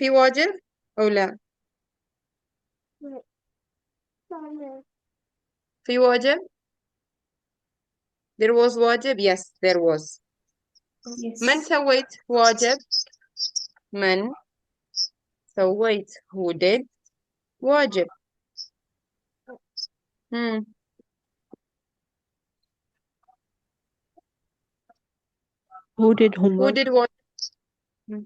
في واجب او لا؟ في واجب. there was واجب. yes there was. من Yes. سويت واجب؟ من سويت who did واجب. hmm. Who did who homework? did واجب؟ hmm.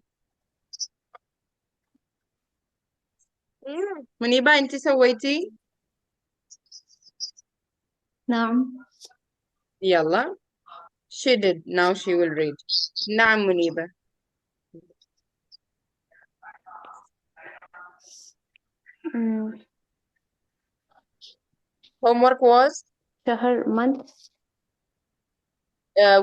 منيبة انت سويتي؟ نعم. يلا. she did. now she will read. نعم منيبة. Mm, homework was شهر month.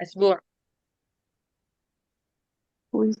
أسبوع. week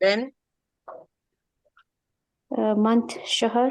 then month شهر.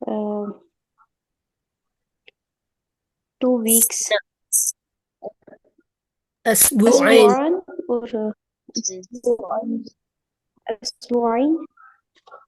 uh, 2 weeks. أسبوعين. أسبوعان or أسبوعين. أسبوعين.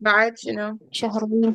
بعد شنو؟ شهرين.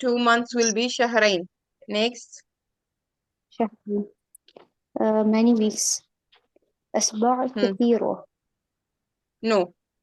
2 months will be شهرين. next. شهرين. many weeks. أسبوع كثيرة. no,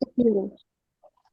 كثيرة.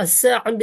الصعب.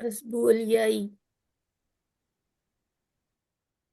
الأسبوع الجاي.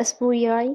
أسبوعي.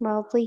ماضي.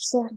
شهر.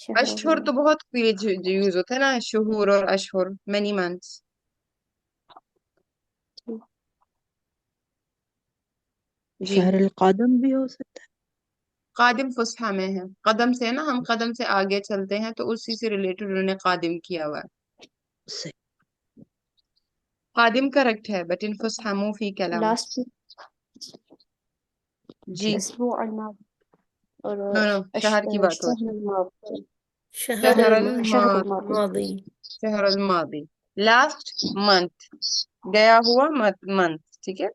شهر اشہر تو بہت یوز ہوتا ہے نا، شہور اور اشہر، many months. جی شہر القادم بھی ہو سکتا قادم فصحى میں ہے، قدم سے ہے نا، ہم قدم سے آگے چلتے ہیں تو اسی سے ریلیٹڈ انہوں نے قادم کیا ہوا ہے. ہے صحیح. قادم کریکٹ ہے بٹ ان فصحى مو فی کلام. last week جی الأسبوع الماضي اور نو نو شہر کی بات ہو الشهر رہی ہے. الماضي شهر شہر الشهر الماضی، الماضي الماضي. شہر الماضی، لاسٹ منتھ، گیا ہوا منتھ. ٹھیک ہے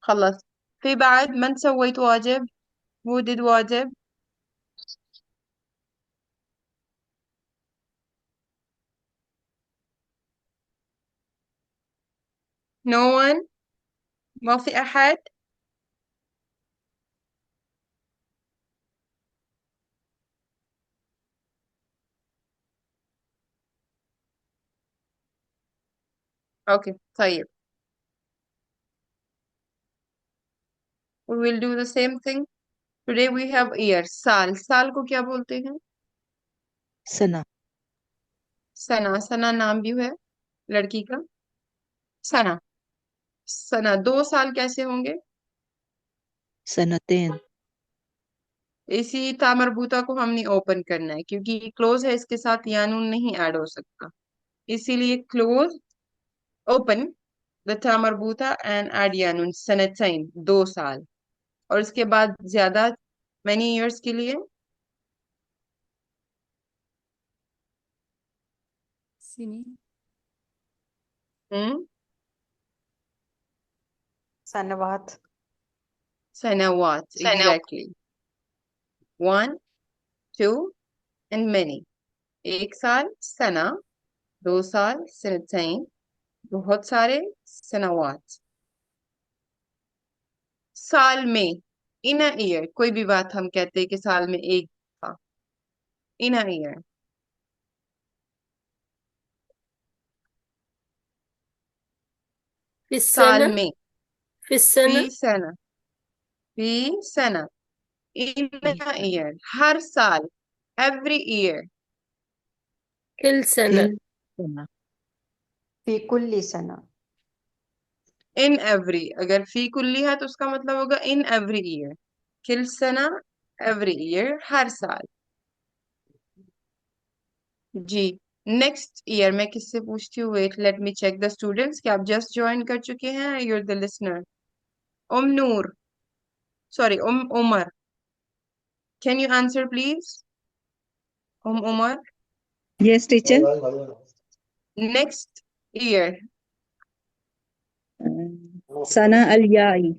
خلاص. في بعد من سويت واجب؟ who did واجب؟ no one، ما في أحد. okay طيب we will do the same thing. today we have year. سال، سال کو کیا بولتے ہیں؟ سنہ. سنا، سنا نام بھی ہے لڑکی کا. سنا، سنا 2 سال کیسے ہوں گے؟ سنتین. اسی تا مربوطہ کو ہم نے اوپن کرنا ہے کیونکہ یہ کلوز ہے، اس کے ساتھ یانون نہیں ایڈ ہو سکتا، اسی لیے کلوز اوپن the تا مربوطہ and add یانون. سنتین 2 سال، اور اس کے بعد زیادہ many years کے لیے سنين ہم سنوات. سنوات. exactly 1 2 and many. 1 سال سنہ، 2 سال سنتین، بہت سارے سنوات. سال میں in a year، کوئی بھی بات ہم کہتے ہیں کہ سال میں ایک تھا. in a year في سال السنة. میں. في فی السنة. سنہ، فی سنہ. in a year ہر سال. every year. كل سنة. كل سنة. فی کل سنة. in every، اگر فی کلی ہے تو اس کا مطلب ہوگا in every year. کل سنہ every year، ہر سال. جی نیکسٹ ایئر میں کس سے پوچھتی ہوں؟ Wait let me check the students کہ آپ جسٹ جوائن کر چکے ہیں. You the listener. Um Noor, sorry um Umar, can you answer please? Um Umar. Yes, teacher. Next year. Sana al-Ya'i.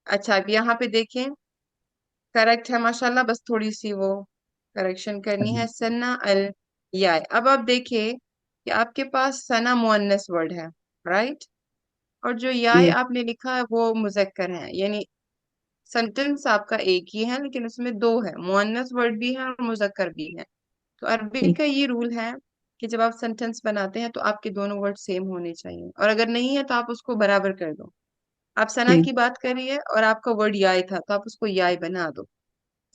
اچھا اب یہاں پہ دیکھیں، کریکٹ ہے ماشاءاللہ، بس تھوڑی سی وہ کریکشن کرنی ہے. سنا ال یا. اب آپ دیکھیں کہ آپ کے پاس سنا مؤنث ورڈ ہے، رائٹ، اور جو یا Yes. آپ نے لکھا ہے وہ مذکر ہے. یعنی سینٹنس آپ کا ایک ہی ہے لیکن اس میں 2 ہے، مؤنث ورڈ بھی ہے اور مذکر بھی ہے. تو عربی کا یہ رول ہے کہ جب آپ سینٹنس بناتے ہیں تو آپ کے دونوں ورڈ سیم ہونے چاہیے، اور اگر نہیں ہے تو آپ اس کو برابر کر دو. آپ سنا Okay. کی بات کریے اور آپ کا ورڈ یائے تھا تو آپ اس کو یائے بنا دو.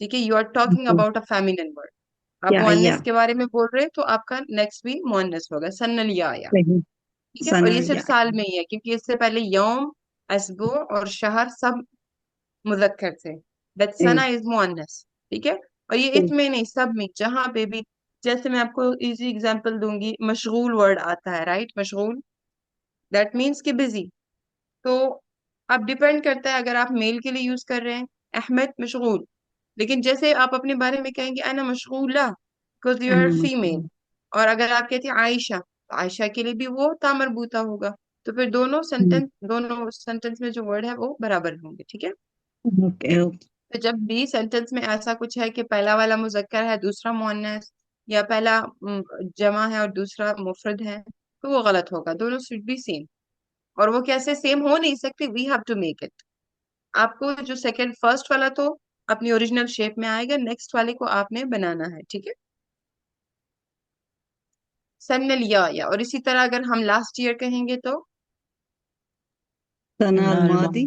ٹھیک ہے، you are talking Okay. About a feminine word. آپ Yeah, مؤنث yeah. کے بارے میں بول رہے تو آپ کا نیکسٹ بھی مؤنث ہوگا، سن الیا. Sahi. ٹھیک ہے، اور Sana یہ صرف al-Ya'i. سال میں ہی ہے کیونکہ اس سے پہلے یوم، اسبوع اور شہر سب مذکر تھے. But Okay. سنا از مؤنث. ٹھیک ہے، اور یہ اس میں نہیں، سب میں جہاں پہ بھی. جیسے میں آپ کو ایزی اگزامپل دوں گی، مشغول ورڈ آتا ہے، رائٹ، مشغول دیٹ مینس کہ بزی. تو اب ڈیپینڈ کرتا ہے، اگر آپ میل کے لیے یوز کر رہے ہیں احمد مشغول، لیکن جیسے آپ اپنے بارے میں کہیں گے انا مشغولہ because you are Ana female. mashhur. اور اگر آپ کہتے ہیں عائشہ تو عائشہ کے لیے بھی وہ تا مربوطہ ہوگا. تو پھر دونوں Hmm. سینٹنس میں جو ورڈ ہے وہ برابر ہوں گے. ٹھیک ہے، Okay. Okay. تو جب بھی سینٹنس میں ایسا کچھ ہے کہ پہلا والا مذکر ہے دوسرا مؤنث، یا پہلا جمع ہے اور دوسرا مفرد ہے، تو وہ غلط ہوگا. دونوں شوڈ بی سیم. اور وہ کیسے سیم ہو نہیں سکتے؟ We have to make it. آپ کو جو سیکنڈ فرسٹ والا تو اپنی اوریجنل شیپ میں آئے گا، نیکسٹ والے کو آپ نے بنانا ہے. ٹھیک ہے، سن الیا. اور اسی طرح اگر ہم لاسٹ ایئر کہیں گے تو Sana سنہ al-Madi. الماضی.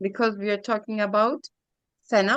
because we are talking about سنة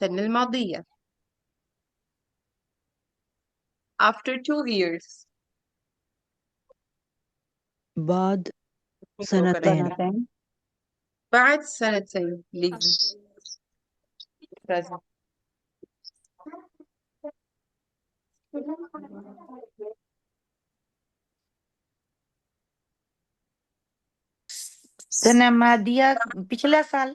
سنة الماضية. After 2 years. بعد go سنتين سنتين. بعد سنتين legal present. سنہ مادیہ پچھلا سال.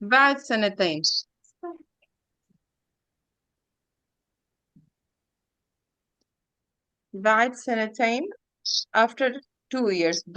بعد سنتين. بعد سنتين after 2 years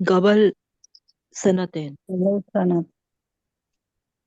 قبل سنتين سنة.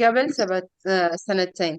قبل سنتين.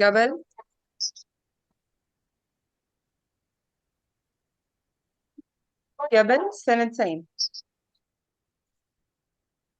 قبل قبل سنتين.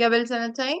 قبل سنتين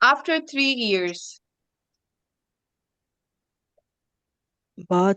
After 3 years بعد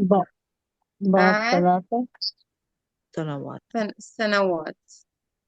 بعد بعد 3 سنوات سنوات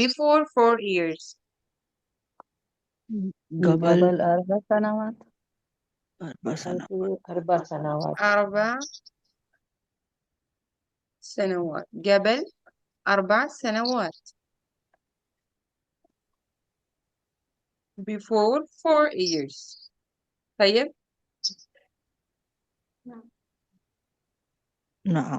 Before 4 years. قبل قبل 4 سنوات. 4 سنوات 4 سنوات. 4 سنوات. قبل 4 سنوات. Before 4 years. طيب. نعم.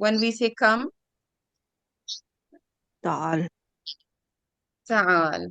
when we say come? تعال تعال.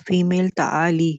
فيميل تعالي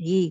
هي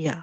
يا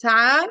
تعال,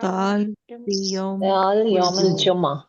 تعال في يوم تعال يوم الجمعة الجمعة.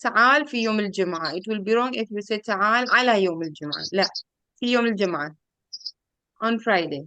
تعال في يوم الجمعة. It will be wrong if you say تعال على يوم الجمعة. لا, في يوم الجمعة, on Friday.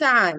تعال,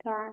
تعال.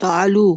تعالوا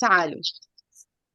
تعالوا.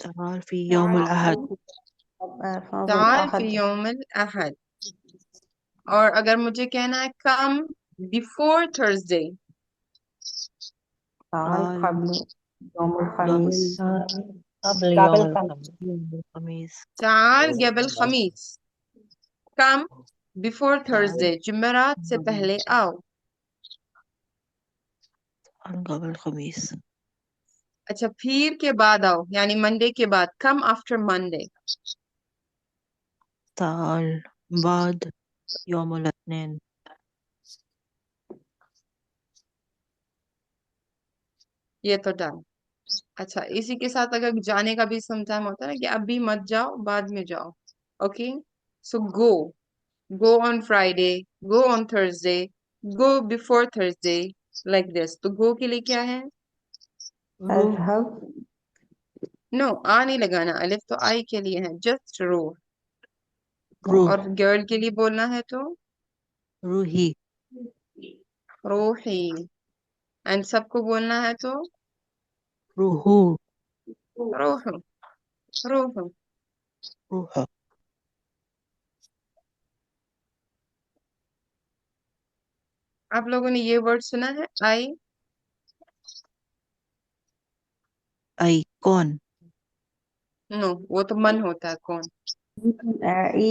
تعال في يوم الأحد. تعال في يوم الأحد. اور اگر مجھے کہنا ہے come before Thursday. تعال قبل يوم يوم الخميس قبل قبل يوم الخميس الخميس. يوم الخميس. تعال قبل خميس. come before Thursday. جمعرات سے پہلے آؤ. تعال قبل الخميس. اچھا پھر کے بعد آؤ یعنی منڈے کے بعد. come after Monday. تعال بعد يوم الاثنين. یہ تو ڈن. اچھا اسی کے ساتھ اگر جانے کا بھی سم ٹائم ہوتا ہے نا کہ ابھی مت جاؤ بعد میں جاؤ. Okay so go on Friday, go on Thursday, go before Thursday, like this. تو go کے لیے کیا ہے؟ روح أذهب نو آ نہیں لگانا الف تو آئی کے لیے ہے جسٹ روح. روح اور گرل کے لیے بولنا ہے تو روحي روحی. اینڈ سب کو بولنا ہے تو روحو روح روح. روحه. آپ لوگوں نے یہ ورڈ سنا ہے آئی؟ أي كون نو وہ تو من ہوتا ہے کون. إي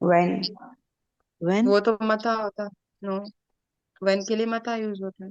when when وہ تو متا ہوتا. نو وین کے لیے متا یوز ہوتا ہے.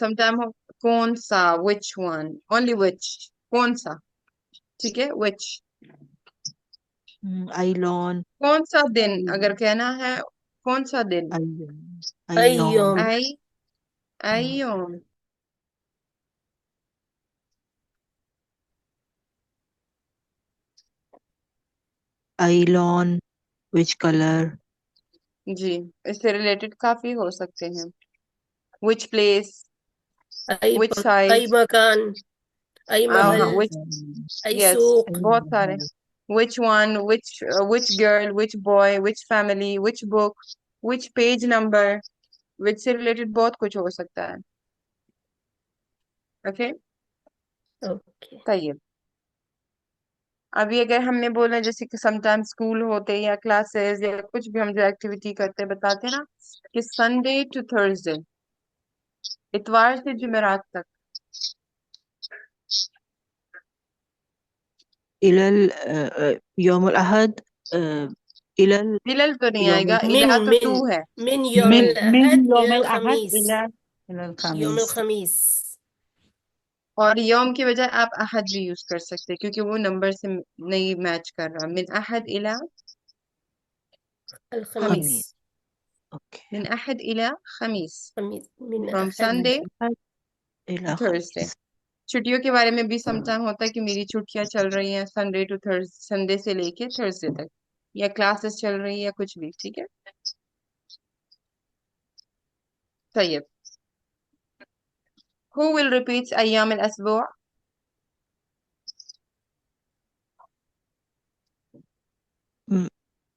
سم ٹائم ہو کون سا وچ ون اونلی وچ کون سا. ٹھیک ہے وچ. أيلون کون سا دن اگر کہنا ہے کون سا دن. أيلون أيوم آئی ایوم. أيلون which color جی اس سے ریلیٹڈ کافی ہو سکتے ہیں. وچ پلیس أي وچ أي سائز. مكان أي ہاں محل وچ أي یس سوق. بہت سارے. Which one which girl which boy which family which book which page number. Which سے ریلیٹڈ بہت کچھ ہو سکتا ہے. اوکے أوكي طیب. ابھی اگر ہم نے بولا جیسے کہ سم ٹائم اسکول ہوتے یا کلاسز یا کچھ بھی ہم جو ایکٹیویٹی کرتے بتاتے نا کہ سنڈے ٹو تھرسڈے اتوار سے جمعرات تک. إلى يوم الأحد إلى ملل تو نہیں آئے يوم گا. الہ تو ٹو ہے. من يوم من الأحد يوم إلى الأحد الخميس. إلى يوم الخميس الخميس. اور یوم کی بجائے آپ احد بھی یوز کر سکتے کیونکہ وہ نمبر سے نہیں میچ کر رہا. من احد الى الخميس. خميس. أوكي من احد الى خمیس. خميس من فرام أحد سنڈے أحد إلى تھرسڈے. خميس. چھٹیوں کے بارے میں بھی سم ٹائم ہوتا ہے کہ میری چھٹیاں چل رہی ہیں سنڈے ٹو سنڈے سے لے کے تھرسڈے تک یا کلاسز چل رہی ہیں یا کچھ بھی. ٹھیک ہے طیب. Who will repeat ایام الاسبوع؟ م-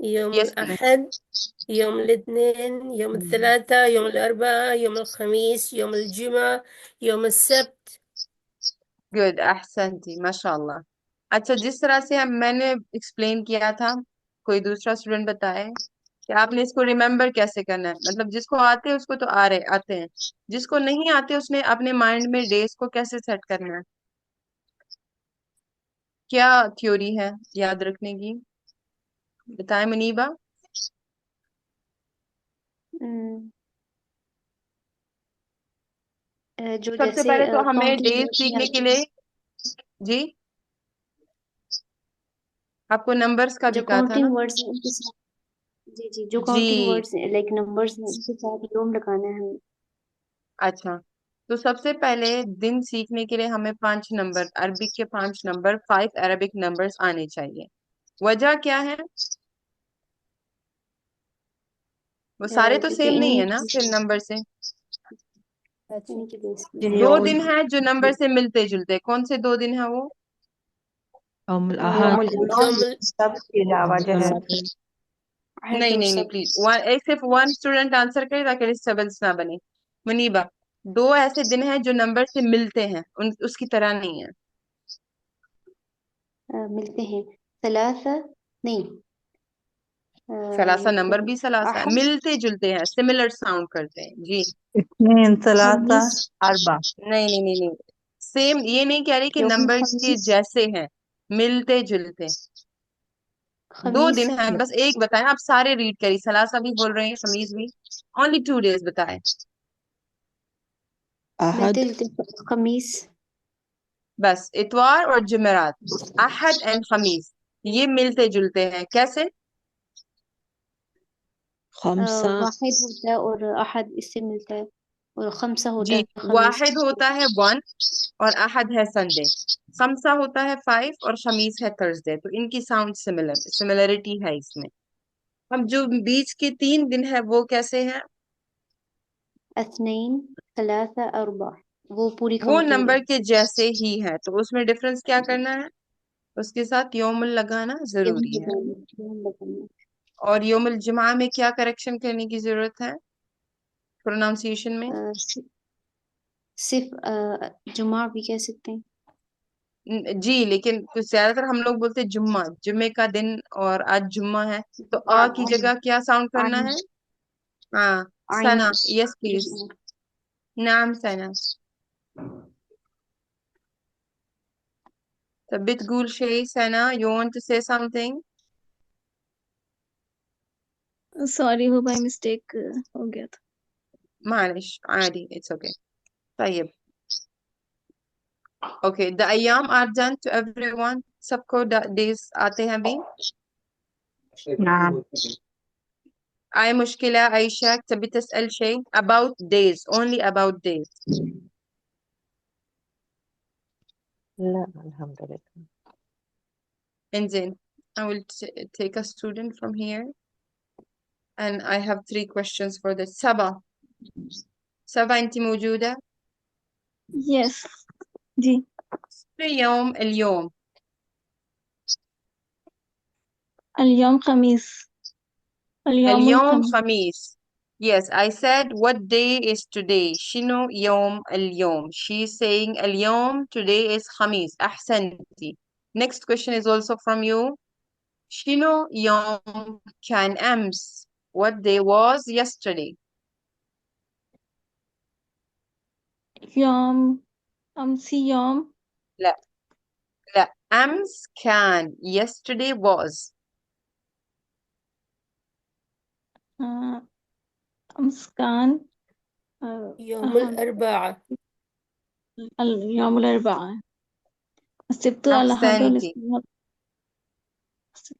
يوم Yes please. الأحد يوم الاثنين يوم الثلاثاء يوم الأربعاء يوم الخميس يوم الجمعة يوم السبت. گڈ احسنتی ماشاء اللہ. اچھا جس طرح سے میں نے ایکسپلین کیا تھا کوئی دوسرا اسٹوڈنٹ بتائے کہ آپ نے اس کو ریممبر کیسے کرنا ہے. مطلب جس کو آتے ہیں اس کو تو آتے ہیں جس کو نہیں آتے اس نے اپنے مائنڈ میں ڈیز کو کیسے سیٹ کرنا ہے. کیا تھیوری ہے یاد رکھنے کی بتائیں منیبا. جو سب سے جیسے پہلے تو ہمیں کاؤنٹنگ ڈیز سیکھنے کے لیے جی آپ کو نمبرز کا بھی جو کہا تھا نا. کاؤنٹنگ ورڈز ہیں ان کے ساتھ جی جو کاؤنٹنگ جی ورڈز لائک نمبرز ہیں ان کے ساتھ یوم لگانا ہے ہمیں. اچھا تو سب سے پہلے دن سیکھنے کے لیے ہمیں 5 نمبر عربک کے 5 نمبر 5 عربک نمبرز آنے چاہیے. وجہ کیا ہے؟ وہ سارے تو کیونکہ سیم نہیں انہیں ہے نا پھر نمبر سے. انہیں کے بیس پہ. دو دن ہیں جو نمبر سے ملتے جلتے. کون سے 2 دن ہیں وہ؟ يوم يوم الأحد الجمعة يوم السبت کے علاوہ جو ہے نہیں نہیں نہیں پلیز صرف 1 اسٹوڈنٹ آنسر کرے تاکہ ڈسٹربنس نہ بنے. منیبا دو ایسے دن ہیں جو نمبر سے ملتے ہیں، اس کی طرح نہیں ہے. ملتے ہیں ثلاثة نہیں ثلاثہ ملتے نمبر ہیں بھی ثلاثہ ہے، أحد ملتے جلتے ہیں، سملر ساؤنڈ کرتے ہیں جی. اثنين ثلاثة خميس أربعة. نہیں نہیں نہیں نہیں، سیم یہ نہیں کہہ رہی کہ يوم نمبر کے الخميس جیسے ہیں، ملتے جلتے. دو خميس دن ہیں، بس ایک بتائیں. آپ سارے ریڈ کری، ثلاثہ بھی بول رہے ہیں، خمیس بھی. only 2 days بتائیں. أحد ملتے خميس بس اتوار اور جمعرات، احد اینڈ خمیس، یہ ملتے جلتے ہیں. کیسے؟ خمسة واحد ہوتا ہے اور أحد اس سے ملتا ہے اور خمسہ ہوتا جی، ہے خميس واحد ہوتا ہے 1 اور احد ہے سنڈے. خمسہ ہوتا ہے 5 اور خمیس ہے تھرسڈے. تو ان کی ساؤنڈ سملرٹی ہے اس میں. اب جو بیچ کے 3 دن ہے وہ کیسے ہیں؟ اثنين ثلاثة أربعة وہ پوری وہ کاؤنٹنگ نمبر ہے. کے جیسے ہی ہے. تو اس میں ڈفرنس کیا کرنا ہے؟ اس کے ساتھ یوم لگانا یوم ضروری ہے. لگانا یوم لگانا اور یوم الجمعہ میں کیا کریکشن کرنے کی ضرورت ہے پروناؤنسیشن میں؟ صرف جمعہ بھی کہہ سکتے ہیں. جی، لیکن کچھ زیادہ تر ہم لوگ بولتے جمعہ، جمعے کا دن، اور آج جمعہ ہے تو آ کی جگہ کیا ساؤنڈ کرنا عین ہے؟ ہاں، عین سنا. یس پلیز. نعم سنا. طب بتقول شيء سنا؟ you want to say something؟ Sorry ہو بائی مسٹیک ہو گیا تھا. معلش عادي، it's okay. طيب okay, the ایام are done to everyone. سب کو days آتے ہیں بھی. نعم. آئی مشکلة عائشة تبي تسأل شيء about days، only about days. لا الحمد لله. انزين I will take a student from here and I have 3 questions for this. سبا أنت موجودة؟ یس جی. اليوم اليوم خميس. اليوم اليوم الخميس. خميس. Yes, I said what day is today. شنو يوم اليوم. She's saying اليوم, today is خميس. أحسنتي. Next question is also from you. شنو يوم كان أمس. What day was yesterday. يوم أمس يوم لا لا، أمس كان، yesterday was. أمس كان يوم الأربعاء. اليوم الأربعاء. السبت الأحد أحسنتي. والاثنين.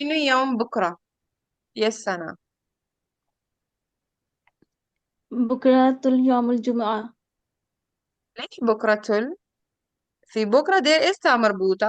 شنو يوم بكرة. Yes سنة. بكرة اليوم الجمعة. ليش بكرة في بكرة there is تا مربوطة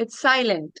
It's silent.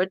but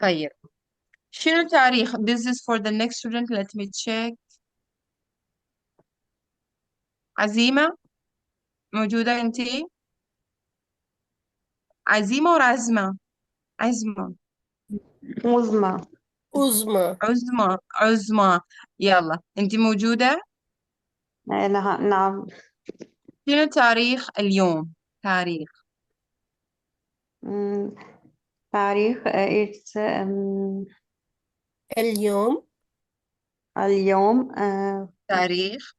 طيب شنو التاريخ. This is for the next student. Let me check. عزيمة موجودة انتي؟ عزيمة ورعزمة؟ عزمة. عظمى. عظمى. عزمة عزمة. يلا انتي موجودة؟ نعم. شنو تاريخ اليوم؟ تاريخ. تاريخ it's اليوم. اليوم تاریخ.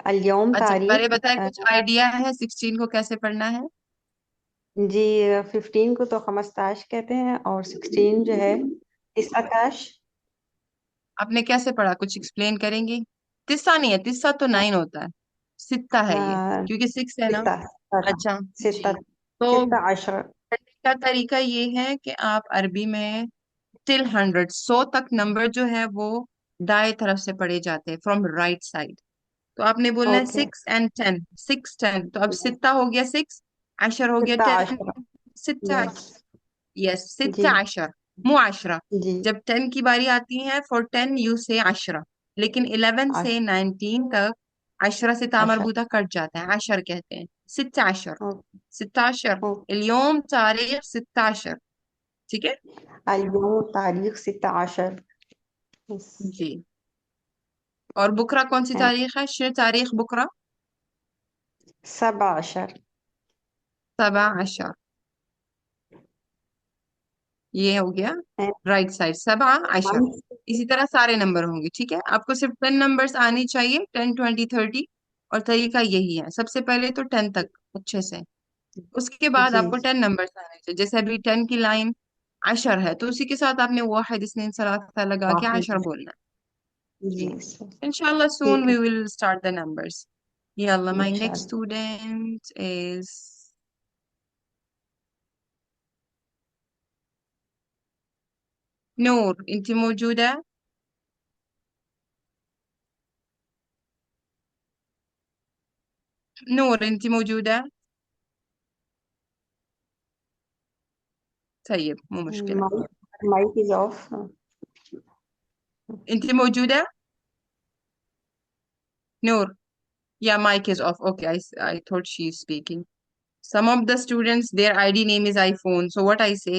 اليوم اچھا پہلے تاریخ بتائیں کچھ آئیڈیا ہے 16 کو کیسے پڑھنا ہے؟ جی 15 کو تو 15 کہتے ہیں اور 16 جو ہے 19 آپ نے کیسے پڑھا کچھ ایکسپلین کریں گی؟ تسا نہیں ہے، تسا تو 9 ہوتا ہے، ستہ ہے یہ کیونکہ 6 ہے نا. اچھا جی، تو 16 کا طریقہ یہ ہے کہ آپ عربی میں ٹل 100 100 تک نمبر جو ہے وہ دائیں طرف سے پڑھے جاتے ہیں فرام رائٹ سائڈ. تو آپ نے بولنا ہے اوکے 6 and 10 6 10. تو اب ستہ ہو گیا 6، عشر ہو گیا 10، 16 ستہ. یس یس ستہ جی عشر معاشرہ. جی جب 10 کی باری آتی ہے فور 10 یو سے عشرہ، لیکن 11 سے 19 تک عشرہ سے تا عشر مربوطہ کٹ جاتا ہے، عشر کہتے ہیں. ستہ عشر، ستہ عشر، اوکے اليوم تاریخ ستہ عشر. ٹھیک ہے اليوم تاریخ 16 جی. اور بکرا کون سی تاریخ ہے؟ تاریخ بکرا 17 17. یہ ہو گیا رائٹ سائڈ 17. اسی طرح سارے نمبر ہوں گے. ٹھیک ہے، آپ کو صرف 10 نمبرز آنی چاہیے، 10 20 30. اور طریقہ یہی ہے، سب سے پہلے تو 10 تک اچھے سے، اس کے بعد جی آپ کو 10 نمبرز آنے چاہیے. جیسے ابھی 10 کی لائن عشر ہے تو اسی کے ساتھ آپ نے واحد اثنین ثلاثہ لگا کے عشر بولنا ہے. جی انشاءاللہ soon ٹھیک ہے we will start the numbers. Yella my next انشاءاللہ student is نور. انت موجودة؟ نور انت موجودة؟ طيب مو مشكلة. مائک از آف انت موجودة؟ نور. Yeah, mic is off. Okay, I thought she's speaking. Some of the students, their ID name is iPhone. So what I say,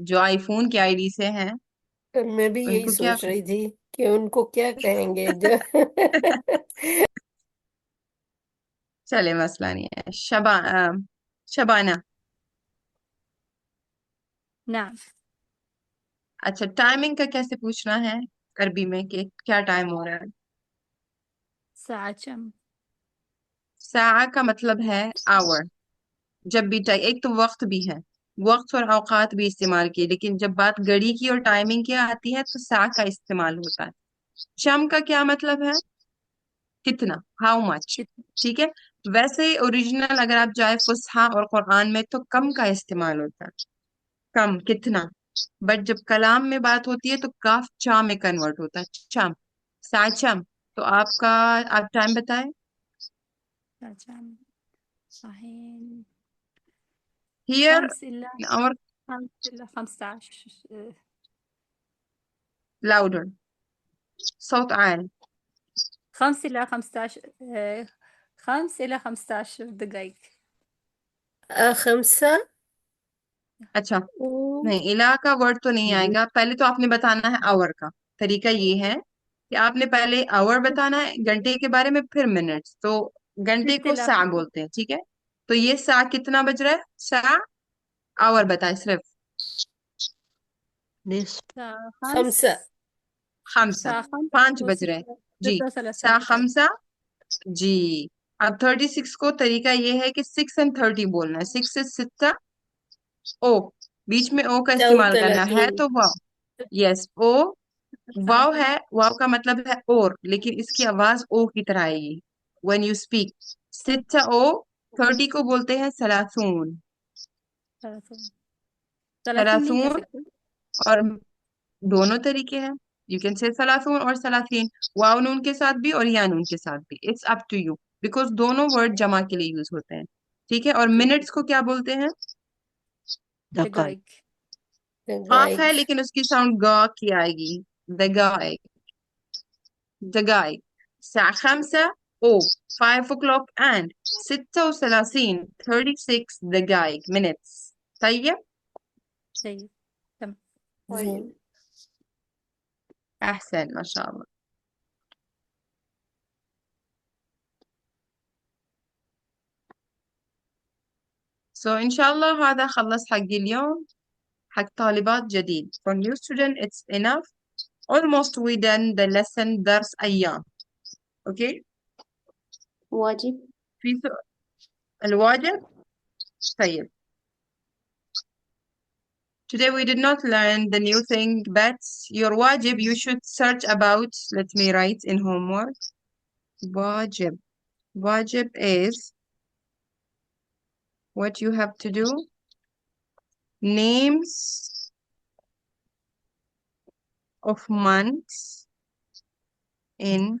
جو آئی phone کی I D سے ہیں میں بھی ان یہی کو کیا سوچ رہی تھی کہ ان کو کیا کہیں گے جو چلے مسئلہ نہیں ہے. شبانہ. نعم. اچھا ٹائمنگ کا کیسے پوچھنا ہے عربی میں کہ کیا ٹائم ہو رہا ہے؟ ساعة كم؟ ساعہ کا مطلب ہے آور. جب بھی ایک تو وقت بھی ہے، وقت اور اوقات بھی استعمال کیے، لیکن جب بات گھڑی کی اور ٹائمنگ کی آتی ہے تو ساعہ کا استعمال ہوتا ہے. شم کا کیا مطلب ہے؟ کتنا، ہاؤ مچ. ٹھیک ہے، ویسے اوریجنل اگر آپ جائے فصحا اور قرآن میں تو کم کا استعمال ہوتا ہے، کم، کتنا. بٹ جب کلام میں بات ہوتی ہے تو کاف چا میں کنورٹ ہوتا ہے، چم، ساچم. تو آپ کا آپ ٹائم بتائیں. ساعة كم؟ صحيح. ہیئر 5 إلى اور 5 إلى 15 لاؤڈر، صوت عال. 5 إلى 15 5 إلى 15 دقائق. 5. اچھا نہیں، الہ کا ورڈ تو نہیں آئے گا. پہلے تو آپ نے بتانا ہے آور کا. طریقہ یہ ہے کہ آپ نے پہلے آور بتانا ہے گھنٹے کے بارے میں، پھر منٹس. تو گھنٹے 6 کو إلى سا بولتے ہیں. ٹھیک ہے، تو یہ سا کتنا بج رہا ہے؟ سا آور بتائے صرف. نصف. الساعة 5. 5. خمسہ، الساعة 5 5 بج رہے ہیں جی. 36 سا دقائق. خمسہ جی. اب 36 کو طریقہ یہ ہے کہ 6 and 30 بولنا ہے. 6 سے ستہ، او بیچ میں او کا استعمال کرنا ہے 34. تو واو. یس او، واو ہے، واو کا مطلب ہے اور، لیکن اس کی آواز او کی طرح آئے گی when you speak. ستہ او، 30 کو بولتے ہیں سلاسون. 30 نہیں کہہ سلاسون سکتے. اور دونوں طریقے ہیں. یو کین سے سلاسون اور سلاسین، واو نون کے ساتھ بھی اور یا نون کے ساتھ بھی. It's up to you because دونوں ورڈ جمع کے لیے یوز ہوتے ہیں. ٹھیک ہے، اور منٹس کو کیا بولتے ہیں؟ دقائق. قاف ہے دقائق. لیکن اس کی ساؤنڈ گا کی آئے گی. دقائق، دقائق. الساعة 5 او 5 o'clock and 36 36 دقائق minutes. طيب جيد. تم. زين. أحسن ما شاء الله. So إن شاء الله هذا خلص حق اليوم حق طالبات جديد. For new student it's enough. Almost we done the lesson درس أيام. Okay. واجب. في الواجب. طيب. Today we did not learn the new thing, but your wajib you should search about. Let me write in homework. Wajib. Wajib is what you have to do. Names of months in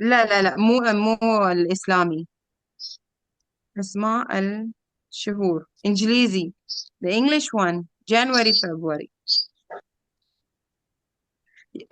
لا مو الإسلامي. أسماء الشهور إنجليزي. The English one January February.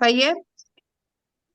طيب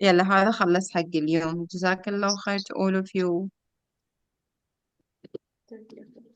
يلا هذا خلص حق اليوم. جزاك الله خير to all of you.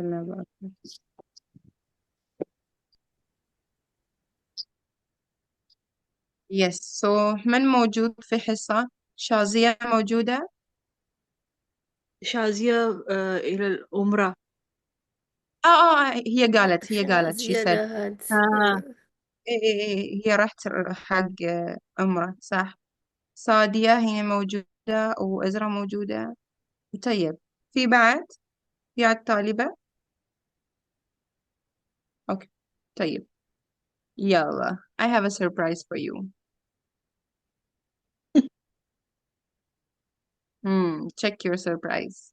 الله أكبر. Yes, so من موجود في حصة؟ شازية موجودة؟ شازية إلى العمرة. هي قالت she said. زيادة. هي راح حق عمرة صح. صادية هي موجودة وإزرا موجودة. طيب في بعد طالبة. أوكي طيب يلا I have a surprise for you. Check your surprise.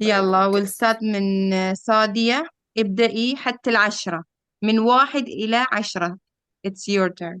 يلا we'll start من صادية. ابدأي حتى 10 من 1 إلى 10. It's your turn.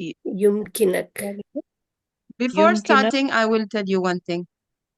يمكنك. Before يمكنك. starting I will tell you one thing.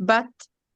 But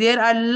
There are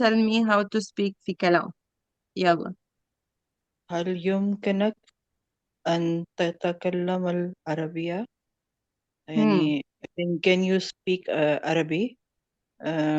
tell me how to speak في كلام. يلا. هل يمكنك أن تتكلم العربية؟ يعني can you speak Arabic?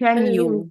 Can هل you. يم-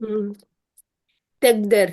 مم. تقدر.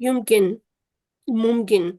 يمكن. ممكن.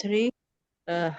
3,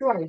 Sorry.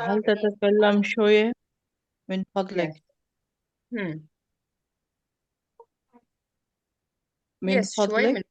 هل تتكلم شوية من فضلك. Yes. Hmm. من Yes شوي فضلك من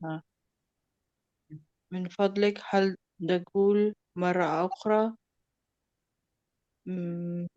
ها. من فضلك هل تقول مرة أخرى. مم،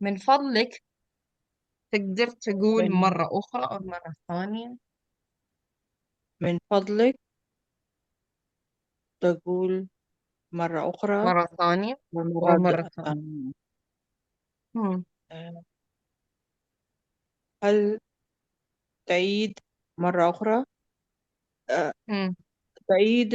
من فضلك تقدر تقول من مرة أخرى أو مرة ثانية. من فضلك تقول مرة أخرى مرة ثانية أو ومرة مرة ثانية. ثانية. Hmm. هل تعيد مرة أخرى. آه، Hmm. تعيد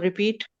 repeat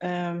آم،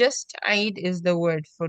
just Eid is the word for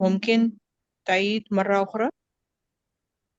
ممكن تعيد مرة أخرى.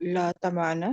لا طبعا.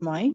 mind.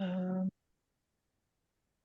آم،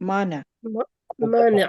مانع. مانع.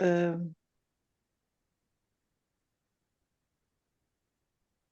آم،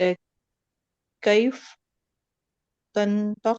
آه، كيف تنطق.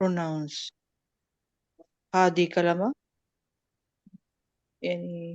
pronounce. هذه كلمة يعني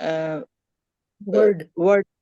uh, word. word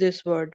this word.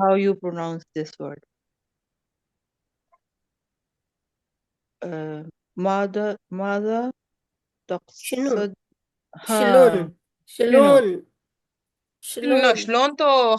how you pronounce this word. ماذا شنو تقصد. ها شلون شنو شلون شلون شلون تو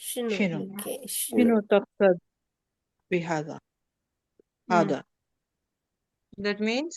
شنو شنو اوكي شنو شنو تقصد بهذا هذا That means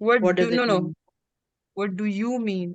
what what do does it no no mean what do you mean?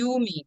you mean?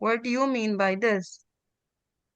What do you mean by this?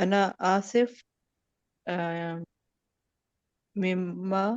أنا آسف مما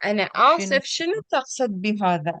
أنا شنو آسف شنو تقصد بهذا.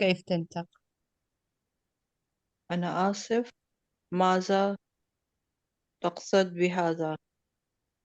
كيف تنطق. أنا آسف ماذا تقصد بهذا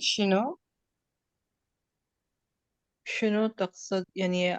شنو. شنو تقصد يعني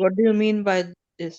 what do you mean by this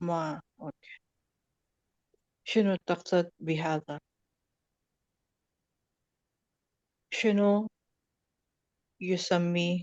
ما أوكي. شنو تقصد بهذا شنو يسمي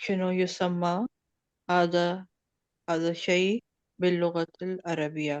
شنو يسمى هذا هذا الشيء باللغة العربية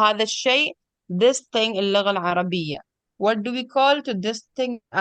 هذا الشيء this thing اللغة العربية. what do we call to this thing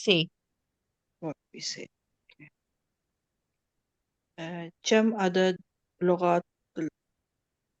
say. what we say كم عدد لغات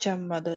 كم عدد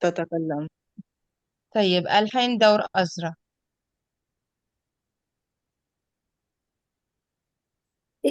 تتكلم طيب الحين دور أزرق.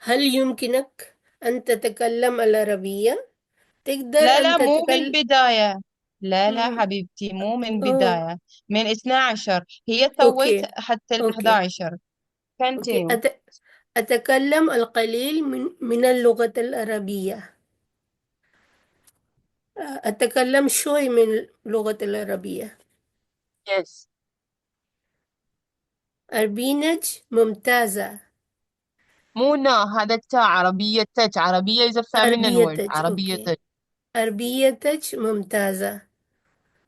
هل يمكنك أن تتكلم العربية تقدر لا أن لا مو من تتكلم البداية. لا لا حبيبتي مو من أوه. بداية. من 12 هي سويت أوكي حتى ال أوكي 11. Okay continue. أتكلم القليل من اللغة العربية أتكلم شوي من اللغة العربية yes. أربينج ممتازة مو نا هذا تا عربية تج. عربية is a feminine word. عربيتك عربية أوكي تج. عربيتك ممتازة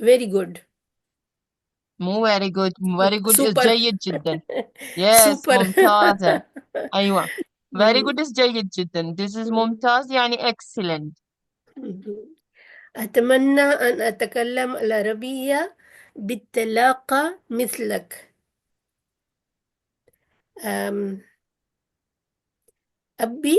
very good مو very good. very good is super جيد جدا. yes super ممتازة. أيوة. very good is جيد جدا. this is ممتاز يعني excellent. أتمنى أن أتكلم العربية بالطلاقة مثلك أم أبي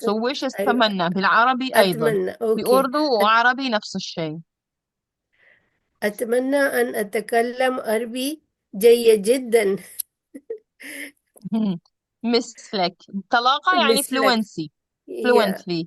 so wish is أيوة تمنى بالعربي أيضا. أتمنى أوكي بأردو وعربي نفس الشيء. أتمنى أن أتكلم عربي جيد جدا مثلك. طلاقة يعني مثلك fluency. يا fluently.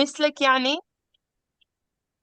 مثلك يعني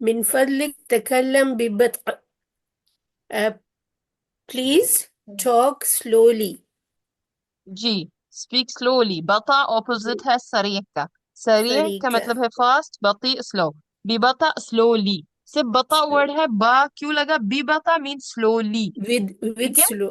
من فضلك تكلم ببطء. Please talk slowly. G speak slowly. بطأ opposite ہے سریع کا. سریع کا سریكة. مطلب ہے fast, بطيء slow. ببطأ slowly. صرف بطأ word ہے, با کیوں لگا؟ ببطأ means slowly. with ٹھیک ہے؟ slow.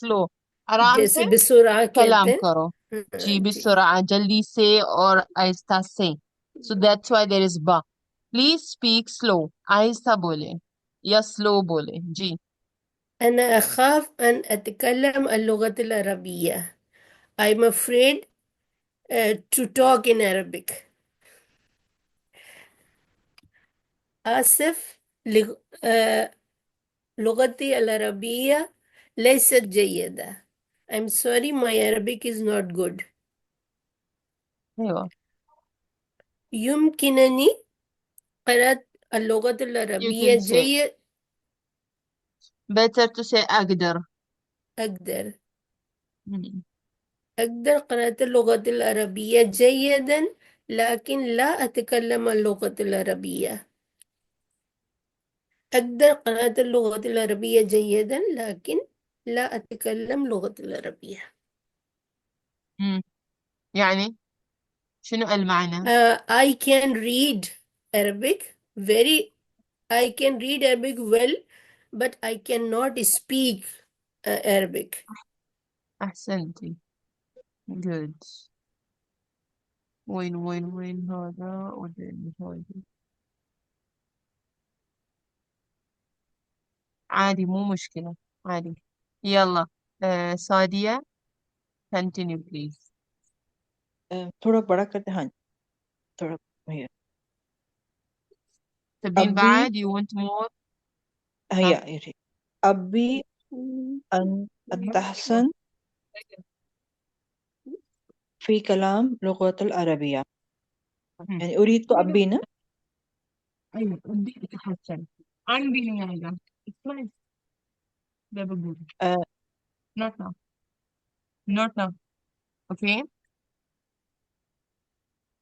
slow. آرام سے جیسے بسرعة کلام کہتے کرو. ہیں. جی جی. بسرعہ, جلدی سے اور آہستہ سے. so that's why there is ba. please speak slow. آہستہ بولے یا slow بولے. جی أنا أخاف أن أتكلم اللغة العربية. I'm afraid to talk in Arabic. Asif. لغ... لغتي العربية ليست جيدة. I'm sorry, my Arabic is not good. ايوه. يمكنني قراءة اللغة you العربية can say جيد. better to say أقدر. أقدر مم. أقدر قراءة اللغة العربية جيدا، لكن لا أتكلم اللغة العربية. أقدر قراءة اللغة العربية جيدا، لكن لا أتكلم اللغة العربية. مم. يعني شنو المعنى؟ I can read Arabic well, but I cannot speak Arabic. أحسنتي. good. وين هذا وين هذا. عادي مو مشكلة عادي. يلا سادية continue please. تھوڑا بڑا کرتے ہیں. ہاں تھوڑا هي تبين أبي بعد you want more. هي ها. يري أبي أن أتحسن في كلام لغة العربية. مم. يعني أريد أبينا أيوة بدي أتحسن. عن بيني هذا. اسمعي ده بقول آه not now not now okay.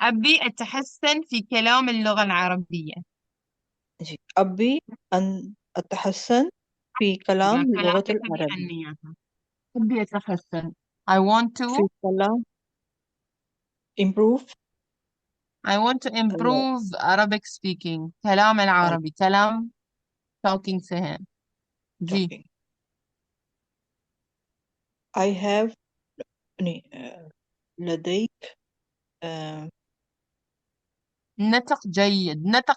أبي أتحسن في كلام اللغة العربية. جي أبي أن أتحسن في كلام يا كلام لغة كيف العربية. بيغني أبي أتحسن. I want في to كلام improve to improve Arabic speaking. كلام العربي كلام talking فهم. جي talking. I have لديك نطق جيد. نطق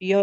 You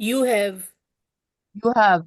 you have. you have.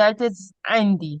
that is عندي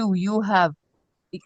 to you have.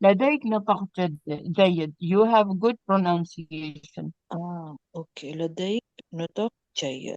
لديك نطق جيد. You have good pronunciation. okay. لديك نطق جيد.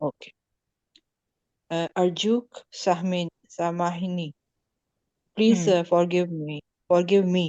Okay. أرجوك سامحني. Please forgive me.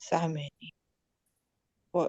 سامحني. For,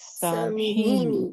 سامحيني.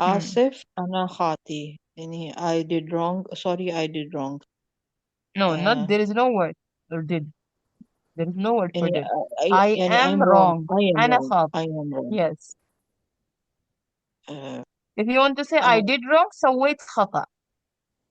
آسف أنا خاطئ. يعني I did wrong. Sorry, I did wrong. No, not Uh, there is no word or did. There is no word for يعني did. I يعني am I'm wrong. wrong. I am أنا wrong. خاطئ. I am wrong. Yes. If you want to say I did wrong, سويت خطأ.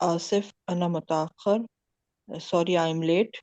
آصف أنا متأخر. sorry I'm late.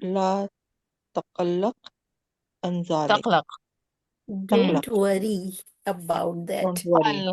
لا تقلق عن ذلك. تقلق. Don't worry about don't that. worry.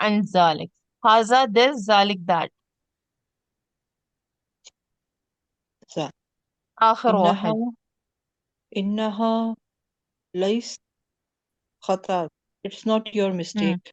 عن ذلك. هذا this, ذلك that. ذا. آخر واحد. إنها ليس خطأ. it's not your mistake.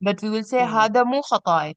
But we will say female. هذا مو خطائج.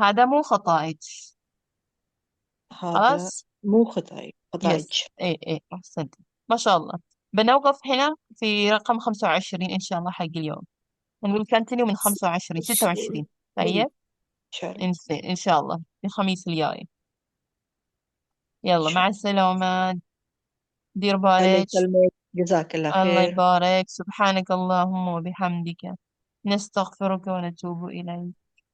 هذا مو خطائج. هذا خلاص. مو خطأ. يس. ايه احسنت. ما شاء الله. بنوقف هنا في رقم 25 ان شاء الله حق اليوم. and we'll continue من 25 26. طيب. إن شاء الله. ان شاء الله الخميس الجاي. يلا إن مع شاء السلامة. دير الله. الله بالك. يسلمك. جزاك الله الله خير. يبارك. سبحانك اللهم وبحمدك نستغفرك ونتوب إليك.